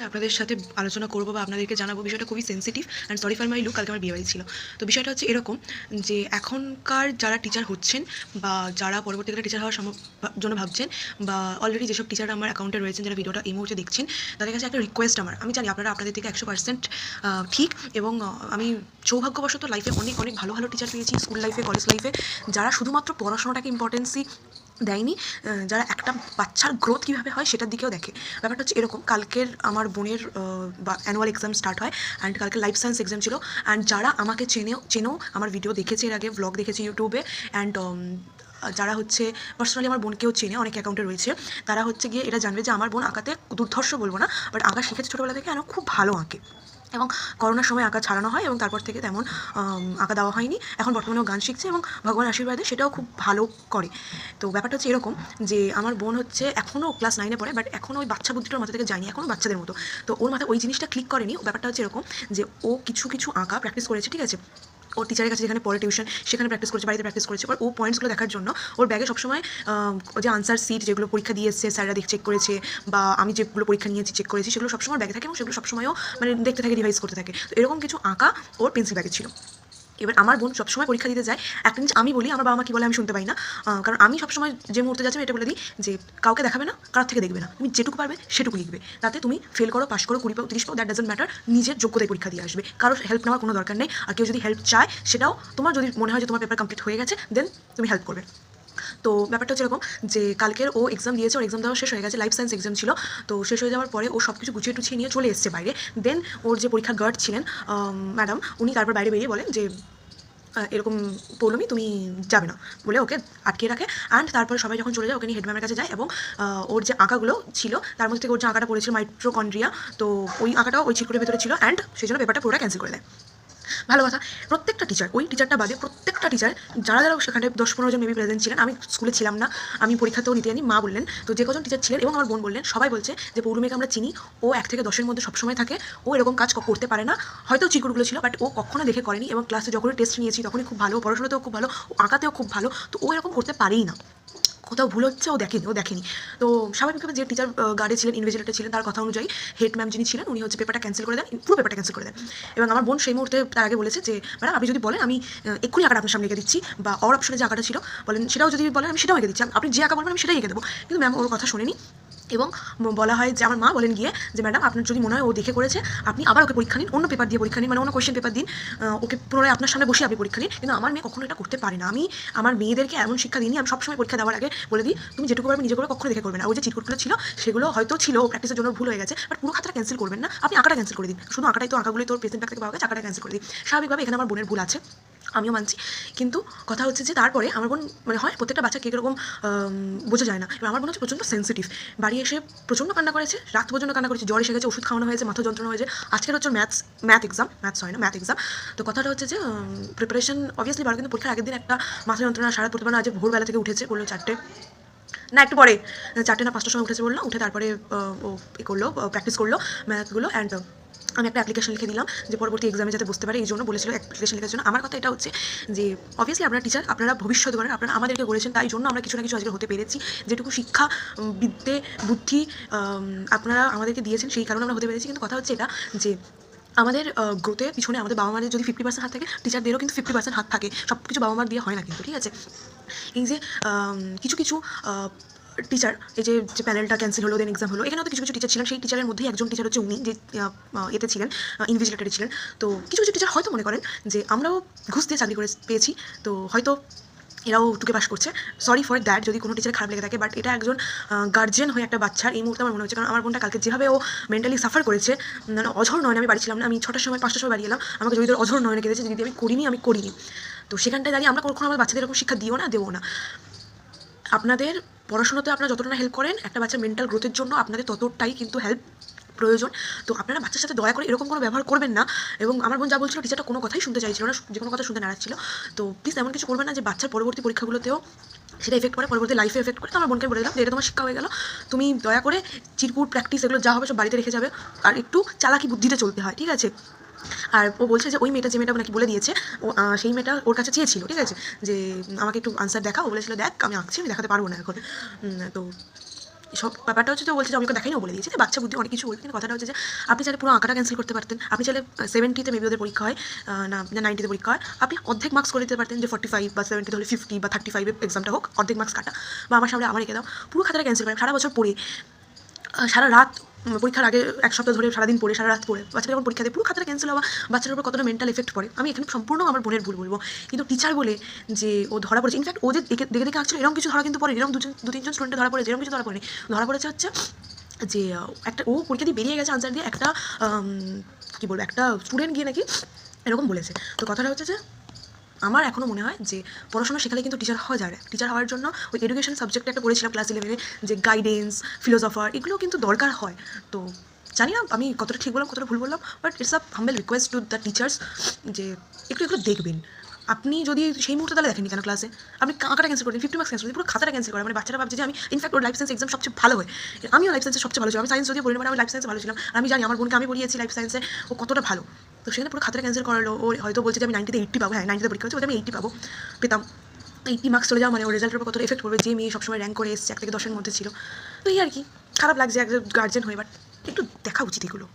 আপনাদের সাথে আলোচনা করবো বা আপনাদেরকে জানাবো বিষয়টা খুবই sensitive and sorry for my look. কালকে আমার বিয়েবাড়ি ছিল। তো বিষয়টা হচ্ছে এরকম যে এখনকার যারা টিচার হচ্ছেন বা যারা পরবর্তীকালে টিচার হওয়ার জন্য ভাবছেন বা অলরেডি যেসব টিচাররা আমার অ্যাকাউন্টে রয়েছেন, যারা ভিডিওটা এই মুহূর্তে দেখছেন, তাদের কাছে একটা রিকোয়েস্ট আমার। আমি জানি আপনারা আপনাদের থেকে 100% ঠিক, এবং আমি সৌভাগ্যবশত লাইফে অনেক অনেক ভালো ভালো টিচার পেয়েছি, স্কুল লাইফে, কলেজ লাইফে, যারা শুধুমাত্র পড়াশোনাটাকে ইম্পর্টেন্সই দেয়নি, যারা একটা বাচ্চার গ্রোথ কীভাবে হয় সেটার দিকেও দেখে। ব্যাপারটা হচ্ছে এরকম, কালকের আমার বোনের বা অ্যানুয়াল এক্সাম স্টার্ট হয় অ্যান্ড কালকে লাইফ সায়েন্স এক্সাম ছিল। অ্যান্ড যারা আমাকে চেনেও, আমার ভিডিও দেখেছে এর আগে, ভ্লগ দেখেছে ইউটিউবে, অ্যান্ড যারা হচ্ছে পার্সোনালি আমার বোনকেও চেনে, অনেক অ্যাকাউন্টে রয়েছে, তারা হচ্ছে গিয়ে এটা জানবে যে আমার বোন আঁকাতে দুর্ধর্ষ বলবো না, বাট আঁকা শিখেছে ছোটোবেলা থেকে, আর খুব ভালো আঁকে। এবং করোনার সময় আঁকা ছাড়ানো হয় এবং তারপর থেকে তেমন আঁকা দেওয়া হয়নি। এখন বর্তমানেও গান শিখছে এবং ভগবানের আশীর্বাদে সেটাও খুব ভালো করে। তো ব্যাপারটা হচ্ছে এরকম যে আমার বোন হচ্ছে এখনও ক্লাস 9-এ পড়ে, বাট এখনও ওই বাচ্চা বুদ্ধিটার মাথা থেকে যায়নি, এখনও বাচ্চাদের মতো। তো ওর মাথায় ওই জিনিসটা ক্লিক করেনি। ব্যাপারটা হচ্ছে এরকম যে ও কিছু কিছু আঁকা প্র্যাকটিস করেছে, ঠিক আছে, ওর টিচারের কাছে যেখানে পড়ে টিউশন, সেখানে প্র্যাকটিস করেছে, বাড়িতে প্র্যাকটিস করেছে। এবার ও পয়েন্টসগুলো দেখার জন্য ওর ব্যাগে সবসময় যে আনসার সিট যেগুলো পরীক্ষা দিয়ে এসছে, স্যাররা চেক করেছে, বা আমি যেগুলো পরীক্ষা নিয়েছি চেক করেছি, সেগুলো সবসময় ব্যাগে থাকে এবং সেগুলো সবসময়ও মানে দেখতে থাকে, রিভাইজ করতে থাকে। তো এরকম কিছু আঁকা ওর পেন্সিল ব্যাগে ছিল। এবার আমার বোন সবসময় পরীক্ষা দিতে যায়, একটা জিনিস আমি বলি, আমার বাবা মা কী বলে আমি শুনতে পাই না, কারণ আমি সবসময় যে মুহূর্তে যাচ্ছি এটা বলে দিই যে কাউকে দেখাবে না, কারোর থেকে দেখবে না, তুমি যেটুকু পারবে সেটুকু লিখবে, তাতে তুমি ফেল করো, পাস করো, 20 পাও, 30 পাও, দ্যাট ডাজন্ট ম্যাটার, নিজের যোগ্যতায় পরীক্ষা দিয়ে আসবে, কারোর হেল্প নেওয়ার কোনো দরকার নেই। আর কেউ যদি হেল্প চায়, সেটাও তোমার যদি মনে হয় যে তোমার পেপার কমপ্লিট হয়ে গেছে, দেন তুমি হেল্প করবে। তো ব্যাপারটা হচ্ছে এরকম যে কালকের ও এক্সাম দিয়েছে, ওর এক্সাম দেওয়া শেষ হয়ে গেছে, লাইফ সায়েন্স এক্সাম ছিল। তো শেষ হয়ে যাওয়ার পরে ও সব কিছু গুছিয়ে টুছিয়ে নিয়ে চলে এসছে বাইরে। দেন ওর যে পরীক্ষার গার্ড ছিলেন ম্যাডাম, উনি তারপর বাইরে বেরিয়ে বলেন যে এরকম পৌলমী তুমি যাবে না, বলে ওকে আটকে রাখে। অ্যান্ড তারপরে সবাই যখন চলে যায়, ওকে নিয়ে হেডম্যামের কাছে যায় এবং ওর যে আঁকাগুলো ছিল তার মধ্যে থেকে ওর যে আঁকাটা পড়েছিল মাইট্রোকন্ড্রিয়া, তো ওই আঁকাটাও ওই চিরকুটের ভেতরে ছিল, অ্যান্ড সেই জন্য পেপারটা পুরোটা ক্যান্সেল করে দেয়। ভালো কথা। প্রত্যেকটা টিচার, ওই টিচারটা বাদে প্রত্যেকটা টিচার, যারা যারা সেখানে 10-15 জন মেবি প্রেজেন্ট ছিলেন, আমি স্কুলে ছিলাম না, আমি পরীক্ষাতেও নিতে জানি, মা বললেন, তো যে কজন টিচার ছিলেন এবং আমার বোন বললেন, সবাই বলছে যে পৌলমীকে আমরা চিনি, ও 1 থেকে 10-এর মধ্যে সবসময় থাকে, ও এরকম কাজ করতে পারে না, হয়তো চিরকুটগুলো ছিল, বাট ও কখনো দেখে করেনি, এবং ক্লাসে যখনই টেস্ট নিয়েছি তখনই খুব ভালো, পড়াশোনাতেও খুব ভালো, ও আঁকাতেও খুব ভালো, তো ও এরকম করতে পারেই না, কোথাও ভুল হচ্ছে ও দেখেনি। তো স্বাভাবিকভাবে যে টিচার গার্ডে ছিলেন, ইনভিজিলেটর ছিলেন, তার কথা অনুযায়ী হেড ম্যাম যিনি ছিলেন, উনি হচ্ছে পেপারটা ক্যান্সেল করে দেন, পুরো পেপারটা ক্যান্সেল করে দেন। এবং আমার বোন সেই মুহূর্তে তার আগে বলেছে যে ম্যাডাম আপনি যদি বলেন আমি এক্ষুনি আঁকাটা আপনার সামনে এঁকে দিচ্ছি, বা অর অপশনে যে আঁকাটা ছিল বলেন সেটাও যদি বলেন আমি সেটাও এঁকে দিচ্ছি, আপনি যে আঁকা বলবেন আমি সেটাই এঁকে দেবো। কিন্তু ম্যাম ওর কথা শোনেনি, এবং বলা হয় যে আমার মা বলেন গিয়ে যে ম্যাডাম আপনার যদি মনে হয় ও দেখে করেছে, আপনি আবার ওকে পরীক্ষা নিন, অন্য পেপার দিয়ে পরীক্ষা নিন, মানে অন্য কোয়েশ্চেন পেপার দিন, ওকে পুনরায় আপনার সামনে বসে আপনি পরীক্ষা নিন। কিন্তু আমার মেয়ে কখনো এটা করতে পারে না। আমি আমার মেয়েদেরকে এমন শিক্ষা দিইনি, আমি সবসময় পরীক্ষা দেওয়ার আগে বলে দিই তুমি যেটুকু পারবে নিজে করে, কখনো দেখে করবে না। ওই যে চিটকুটগুলো ছিল সেগুলো হয়তো ছিল প্র্যাকটিসের জন্য ভুল হয়ে গেছে, বাট পুরো খাতাটা ক্যান্সেল করবেন না, আপনি আঁকাটা ক্যান্সেল করে দিন, শুধু আঁকাটাই তো, আঁকাগুলোই তোর প্রেজেন্ট ব্যাগ থেকে পাওয়া গেছে, আঁকাটা ক্যান্সেল করে দিন। স্বাভাবিকভাবে এখানে আমার বোনের ভুল আছে, আমিও মানছি। কিন্তু কথা হচ্ছে যে তারপরে আমার বোন, মানে হয় প্রত্যেকটা বাচ্চা কে কীরকম বোঝা যায় না, এবার আমার বোন হচ্ছে প্রচণ্ড সেন্সিটিভ, বাড়ি এসে প্রচণ্ড কান্না করেছে, রাত পর্যন্ত কান্না করেছে, জ্বর এসে গেছে, ওষুধ খাওয়ানো হয়েছে, মাথা যন্ত্রণা হয়েছে। আজকের হচ্ছে ম্যাথ এক্সাম, তো কথাটা হচ্ছে যে প্রিপারেশন অবভিয়াসলি ভালো, কিন্তু পরীক্ষার আগের দিন একটা মাথা যন্ত্রণা, সারা পড়তে পারে না, আজ ভোরবেলা থেকে উঠেছে, বললো 4টে না একটু পরে 4টে না 5টার সময় উঠেছে বললো, উঠে তারপরে ও করলো, প্র্যাকটিস করলো ম্যাথগুলো। অ্যান্ড আমি একটা অ্যাপ্লিকেশন লিখে দিলাম যে পরবর্তী এক্সামে যাতে বুঝতে পারে, এই জন্য বলেছিল অ্যাপ্লিকেশন লেখার জন্য। আমার কথা এটা হচ্ছে যে অবভিয়াসলি আপনারা টিচার, আপনারা ভবিষ্যৎ গড়েন, আপনারা আমাদেরকে গড়েছেন, তাই জন্য আমরা কিছু না কিছু আজকে হতে পেরেছি। যেটুকু শিক্ষা, বিদ্যে, বুদ্ধি আপনারা আমাদেরকে দিয়েছেন, সেই কারণে আমরা হতে পেরেছি। কিন্তু কথা হচ্ছে এটা যে আমাদের গ্রোথের পিছনে আমাদের বাবা মায়ের যদি 50% হাত থাকে, টিচারদেরও কিন্তু 50% হাত থাকে, সব কিছু বাবা মার দিয়ে হয় না কিন্তু, ঠিক আছে। এই যে কিছু কিছু টিচার, এই যে প্যানেলটা ক্যান্সেল হলো, দেন এক্সাম হলো, এখানেও তো কিছু কিছু টিচার ছিলেন, সেই টিচারের মধ্যেই একজন টিচার হচ্ছে উনি, যে এতে ছিলেন, ইনভিজিলেটরে ছিলেন। তো কিছু কিছু টিচার হয়তো মনে করেন যে আমরাও ঘুষ দিয়ে চাকরি করে পেয়েছি, তো হয়তো এরাও টুকে পাস করছে, সরি ফর দ্যাট যদি কোনো টিচার খারাপ লেগে থাকে। বাট এটা একজন গার্জিয়ান হয়ে একটা বাচ্চার এই মুহূর্তে আমার মনে হচ্ছে, কারণ আমার বোনটা কালকে যেভাবে ও মেন্টালি সাফার করেছে, মানে অঝর নয়নে, আমি বাড়ি ছিলাম না, আমি 6টার সময় 5টার সময় বাড়ি এলাম, আমাকে যদি অঝর নয়নে কেঁদেছে, যদি আমি করিনি। তো সেখানটায় দাঁড়িয়ে আমরা কখনো আমার বাচ্চাদের এরকম শিক্ষা দিও না, দেবো না। আপনাদের পড়াশোনাতে আপনারা যতটা না হেল্প করেন, একটা বাচ্চার মেন্টাল গ্রোথের জন্য আপনাদের ততটাই কিন্তু হেল্প প্রয়োজন। তো আপনারা বাচ্চার সাথে দয়া করে এরকম কোনো ব্যবহার করবেন না। এবং আমার বোন যা বলছিল, টিচারটা কোনো কথাই শুনতে চাইছিল না, যে কোনো কথা শুনতে নারাজ ছিল। তো প্লিজ এমন কিছু করবেন না যে বাচ্চার পরবর্তী পরীক্ষাগুলোতেও সেটা এফেক্ট করে, পরবর্তী লাইফে এফেক্ট করে। তো আমার বোনকে বলে দিলাম যে এটা তোমার শিক্ষা হয়ে গেল, তুমি দয়া করে চিরকুট, প্র্যাকটিস, এগুলো যা হবে সব বাড়িতে রেখে যাবে, আর একটু চালাকি বুদ্ধিতে চলতে হয়, ঠিক আছে। আর ও বলছে যে ওই মেয়েটা, যে মেয়েটা নাকি বলে দিয়েছে, ও সেই মেয়েটা ওর কাছে চেয়েছিল, ঠিক আছে, যে আমাকে একটু আনসার দেখা, ও বলেছিল দেখ আমি আঁকছি, আমি দেখাতে পারবো না এখন। তো সব ব্যাপারটা হচ্ছে যে বলছে যে আমি ওকে দেখাইনি, ও বলে দিয়েছে যে বাচ্চা বুদ্ধি অনেক কিছু বলবে, কিন্তু কথাটা হচ্ছে যে আপনি চাইলে পুরো আঁকাটা ক্যান্সেল করতে পারতেন, আপনি চাইলে 70-তে মেবি ওদের পরীক্ষা হয়, না 90-তে পরীক্ষা হয়, আপনি অর্ধেক মার্কস করে দিতে পারতেন, যে 45 বা 70 হলে 50 বা 35 এক্সামটা হোক, অর্ধেক মার্কস কাটা, বা আমার সামনে আমার রেখে দাও, পুরো খাতাটা ক্যান্সেল করে সারা বছর পড়ে, সারা রাত পরীক্ষার আগে এক সপ্তাহ ধরে সারাদিন পড়ে, সারা রাত পড়ে বাচ্চারা যখন পরীক্ষা দেয়, পুরো খাতাটা ক্যান্সেল হওয়া বাচ্চার উপর কতটা মেন্টাল এফেক্ট পড়ে। আমি এখানে সম্পূর্ণ আমার বোনের ভুল বলবো, কিন্তু টিচার বলে যে ও ধরা পড়েছে, ইনফ্যাক্ট ও যে দেখে দেখে আঁকছিল এরকম কিছু ধরা কিন্তু পড়েনি, এরকম দু তিনজন স্টুডেন্ট ধরা পড়েছে, এরকম কিছু ধরা পড়েনি, ধরা পড়েছে হচ্ছে যে একটা ও পরীক্ষা দিয়ে বেরিয়ে গেছে আনসার দিয়ে, একটা কী বলবো, একটা স্টুডেন্ট গিয়ে নাকি এরকম বলেছে। তো কথাটা হচ্ছে যে আমার এখনও মনে হয় যে পড়াশোনা শেখালে কিন্তু টিচার হওয়া যায়, টিচার হওয়ার জন্য ওই এডুকেশন সাবজেক্টে একটা পড়েছিলাম ক্লাস 11-এ, যে গাইডেন্স, ফিলোসফার, এগুলো কিন্তু দরকার হয়। তো জানি না আমি কতটা ঠিক বললাম কতটা ভুল বললাম, but it's a humble request to the teachers যে একটু এগুলো দেখবেন। আপনি যদি সেই মুহূর্তে তাহলে দেখেননি কেন ক্লাসে, আপনি আঁকাটা ক্যান্সেল করেন, 50 মার্কস ক্যান্সেল করেন, পুরো খাতাটা ক্যান্সেল করে, মানে বাচ্চারা ভাবছে যে আমি ইনফ্যাক্ট ওর লাইফ সায়েন্স এক্সাম সবচেয়ে ভালো হয়, আমিও লাইফ সায়েন্সে সবচেয়ে ভালো ছিলাম, আমি সায়েন্স যদিও পড়ি না, আমি লাইফ সায়েন্সে ভালো ছিলাম, আমি জানি আমার বোনকে আমি পড়িয়েছি লাইফ সায়েন্সে, ও কতটা ভালো। তো সেখানে পুরো খাতাটা ক্যান্সেল করালো, ও হয়তো বলছে যে আমি 90-তে 80 পাবো, হ্যাঁ 90-তে পরীক্ষা হচ্ছে, আমি 80 পাবো, পেতাম, 80 মার্কস চলে যাওয়া মানে ওর রেজাল্টের উপর কতটা এফেক্ট পড়বে, যে মেয়ে সবসময় র্যাঙ্ক করে এসছে 1 থেকে 10-এর মধ্যে ছিল। তো এই আর কি, খারাপ লাগছে একজন গার্জেন হয়ে, বাট একটু দেখা উচিত এগুলো।